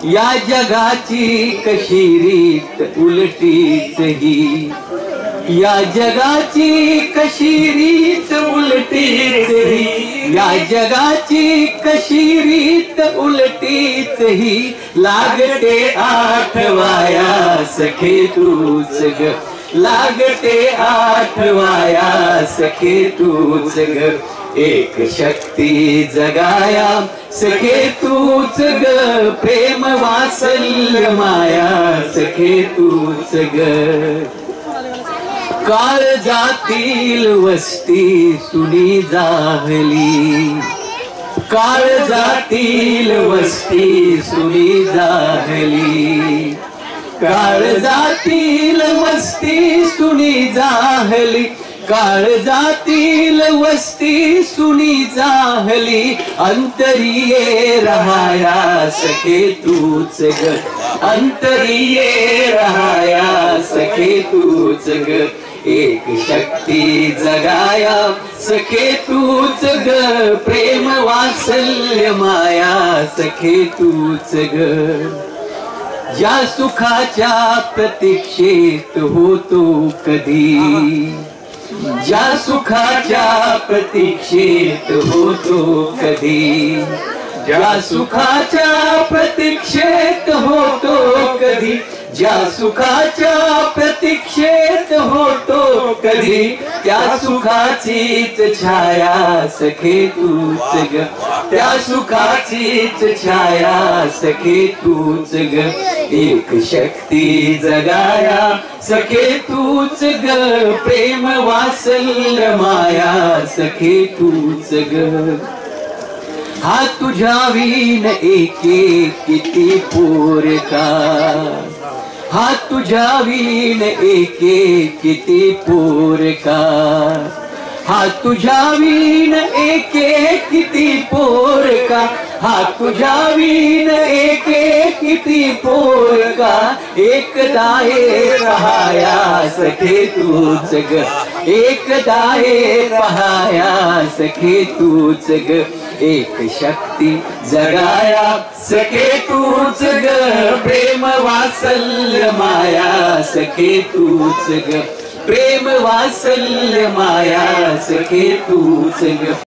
या जगाची कशी रीत उलटीच ही, या जगाची कशी रीत उलटीच ही, या जगाची कशी रीत उलटीच ही, लागते आठवाया सखे तूच ग, लागते आठवाया सखे तूच ग, एक शक्ती जगाया सखे तूच ग, प्रेम वात्सल्य माया सखे तूच ग. काळ जातील वस्ती सुनी जाहली, काळ जातील वस्ती सुनी जाहली, काळ जातील वस्ती सुनी जाहली, काळ जातील वस्ती सुनी जाहली, अंतरिये रहाया सखे तूच ग, अंतरिये रहाया सखे तूच ग, एक शक्ती जगाया सखे तूच ग, प्रेम वात्सल्य माया सखे तूच ग. ज्या सुखाच्या प्रतीक्षेत होतो कधी, ज्या सुखाच्या प्रतीक्षेत होतो कधी, ज्या सुखाच्या प्रतीक्षेत होतो कधी, ज्या सुखाच्या प्रतीक्षेत होतो कधी, त्या सुखाचीच छाया सखे तूच ग, त्या सुखाचीच छाया सखे तूच ग, एक शक्ती जगाया सखे तूच ग, प्रेम वात्सल्य माया सखे तूच ग. हा तुझ्या विण एके किती पोरका, हा तुझ्या विण एके किती पोरका, हा तुझ्या विण एके किती पोरका, हा तुझ्या विण एके किती पोरका, एकदा हे पहाया सखे तूच ग, एकदा हे पहाया सखे तूच ग, एक शक्ती जगाया सखे तूच ग, प्रेम वात्सल्य माया सखे तूच ग, प्रेम वात्सल्य माया सखे तूच ग.